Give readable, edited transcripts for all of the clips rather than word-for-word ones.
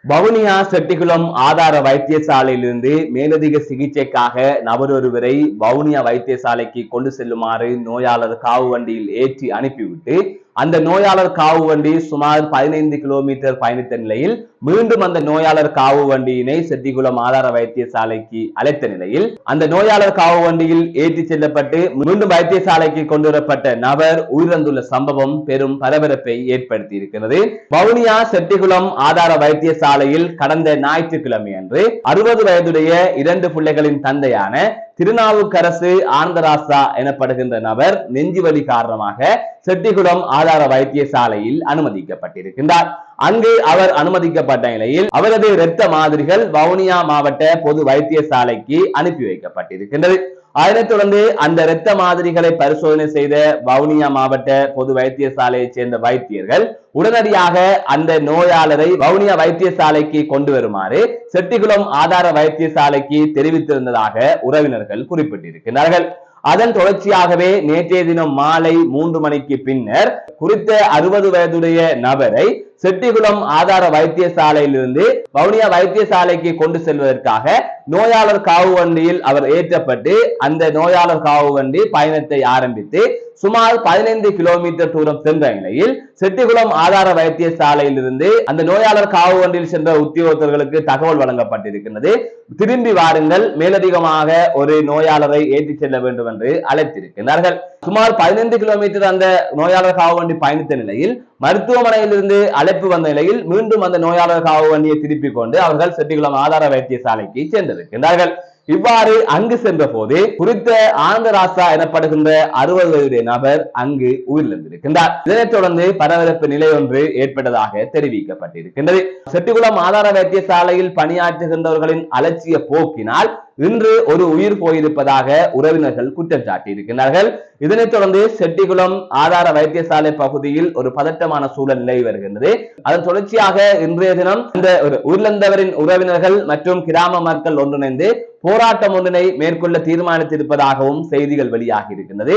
வவுனியா செட்டிகுளம் ஆதார வைத்தியசாலையிலிருந்து மேலதிக சிகிச்சைக்காக நபர் ஒருவரை வவுனியா வைத்தியசாலைக்கு கொண்டு செல்லுமாறு நோயாளர் காவு வண்டியில் ஏற்றி அனுப்பிவிட்டு அந்த நோயாளர் காவு வண்டி சுமார் 15 கிலோமீட்டர் பயணித்த நிலையில் மீண்டும் அந்த நோயாளர் காவு வண்டியினை செட்டிகுளம் ஆதார வைத்தியசாலைக்கு அழைத்த நிலையில் அந்த நோயாளர் காவு வண்டியில் ஏற்றி செல்லப்பட்டு மீண்டும் வைத்தியசாலைக்கு கொண்டு வரப்பட்ட நபர் உயிரிழந்துள்ள சம்பவம் பெரும் பரபரப்பை ஏற்படுத்தி இருக்கிறது. வவுனியா செட்டிகுளம் ஆதார வைத்தியசாலையில் கடந்த ஞாயிற்றுக்கிழமை அன்று 60 வயதுடைய 2 பிள்ளைகளின் தந்தையான திருநாவுக்கரசு ஆனந்தராசா எனப்படுகின்ற நபர் நெஞ்சுவலி காரணமாக செட்டிகுளம் ஆதார வைத்தியசாலையில் அனுமதிக்கப்பட்டிருக்கின்றார். அங்கு அவர் அனுமதிக்கப்பட்ட நிலையில் அவரது இரத்த மாதிரிகள் வவுனியா மாவட்ட பொது வைத்தியசாலைக்கு அனுப்பி வைக்கப்பட்டிருக்கின்றது. அதனைத் தொடர்ந்து அந்த இரத்த மாதிரிகளை பரிசோதனை செய்த வவுனியா மாவட்ட பொது வைத்தியசாலையை சேர்ந்த வைத்தியர்கள் உடனடியாக அந்த நோயாளரை வவுனியா வைத்தியசாலைக்கு கொண்டு வருமாறு செட்டிகுளம் ஆதார வைத்தியசாலைக்கு தெரிவித்திருந்ததாக உறவினர்கள் குறிப்பிட்டிருக்கிறார்கள். அதன் தொடர்ச்சியாகவே நேற்றைய தினம் மாலை 3 மணிக்கு பின்னர் குறித்த 60 வயதுடைய நபரை செட்டிகுளம் ஆதார வைத்தியசாலையிலிருந்து வவுனியா வைத்தியசாலைக்கு கொண்டு செல்வதற்காக நோயாளர் காவு வண்டியில் அவர் ஏற்றப்பட்டு அந்த நோயாளர் காவு வண்டி பயணத்தை ஆரம்பித்து சுமார் 15 கிலோமீட்டர் தூரம் சென்ற நிலையில் செட்டிகுளம் ஆதார வைத்தியசாலையிலிருந்து அந்த நோயாளர் காவு வண்டியில் சென்ற உத்தியோகத்தர்களுக்கு தகவல் வழங்கப்பட்டிருக்கிறது. திரும்பி வாருங்கள், மேலதிகமாக ஒரு நோயாளரை ஏற்றி செல்ல வேண்டும் என்று அழைத்திருக்கிறார்கள். சுமார் 15 கிலோமீட்டர் அந்த நோயாளர் காவு வண்டி பயணித்த நிலையில் மருத்துவமனையிலிருந்து அழைப்பு வந்த நிலையில் மீண்டும் அந்த நோயாளர் காவு வண்டியை திருப்பிக் கொண்டு அவர்கள் செட்டிகுளம் ஆதார வைத்தியசாலைக்கு சென்றிருக்கிறார்கள். இவ்வாறு அங்கு சென்ற போது குறித்த ஆனந்தராசா எனப்படுகின்ற 60 வயதுடைய நபர் அங்கு உயிரிழந்திருக்கின்றார். இதனைத் தொடர்ந்து பரபரப்பு நிலை ஒன்று ஏற்பட்டதாக தெரிவிக்கப்பட்டிருக்கின்றது. செட்டிகுளம் ஆதார வைத்தியசாலையில் பணியாற்றுகின்றவர்களின் அலட்சிய போக்கினால் இன்று ஒரு உயிர் போயிருப்பதாக உறவினர்கள் குற்றம் சாட்டியிருக்கிறார்கள். இதனைத் தொடர்ந்து செட்டிகுளம் ஆதார வைத்தியசாலை பகுதியில் ஒரு பதட்டமான சூழல் நிலவி வருகின்றது. அதன் தொடர்ச்சியாக இன்றைய தினம் இந்த உயிரிழந்தவரின் உறவினர்கள் மற்றும் கிராம மக்கள் ஒன்றிணைந்து போராட்டம் ஒன்றினை மேற்கொள்ள தீர்மானித்திருப்பதாகவும் செய்திகள் வெளியாகி இருக்கின்றது.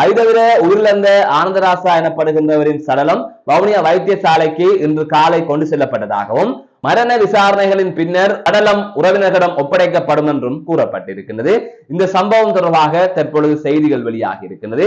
அதை தவிர உயிரிழந்த ஆனந்தராசா எனப்படுகின்றவரின் சடலம் வவுனியா வைத்தியசாலைக்கு இன்று காலை கொண்டு செல்லப்பட்டதாகவும் மரண விசாரணைகளின் பின்னர் சடலம் உறவினர்களிடம் ஒப்படைக்கப்படும் என்றும் கூறப்பட்டிருக்கின்றது. இந்த சம்பவம் தொடர்பாக தற்பொழுது செய்திகள் வெளியாகி இருக்கின்றது.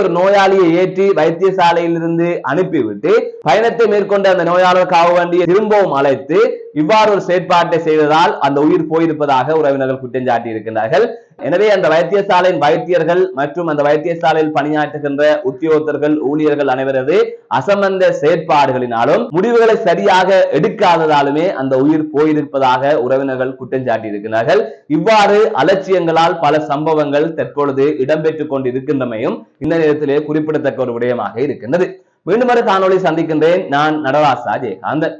ஒரு நோயாளியை ஏற்றி வைத்தியசாலையில் இருந்து அனுப்பிவிட்டு பயணத்தை மேற்கொண்ட அந்த நோயாளர் காவு வண்டியை திரும்பவும் அழைத்து இவ்வாறு ஒரு செயற்பாட்டை செய்ததால் அந்த உயிர் போயிருப்பதாக உறவினர்கள் குற்றம் சாட்டி இருக்கின்றார்கள். எனவே அந்த வைத்தியசாலையின் வைத்தியர்கள் மற்றும் அந்த வைத்தியசாலையில் பணியாற்றுகின்ற உத்தியோகத்தர்கள் ஊழியர்கள் அனைவரது அசம்பந்த செயற்பாடுகளினாலும் முடிவுகளை சரியாக எடுக்காததாலுமே அந்த உயிர் போயிருப்பதாக உறவினர்கள் குற்றம் சாட்டி இருக்கிறார்கள். இவ்வாறு அலட்சியங்களால் பல சம்பவங்கள் தற்பொழுது இடம்பெற்றுக் கொண்டிருக்கின்றமையும் இந்த நேரத்திலே குறிப்பிடத்தக்க ஒரு விடயமாக இருக்கின்றது. மீண்டும் ஒரு காணொளி சந்திக்கின்றேன். நான் நடராசா ஜெயகாந்தன்.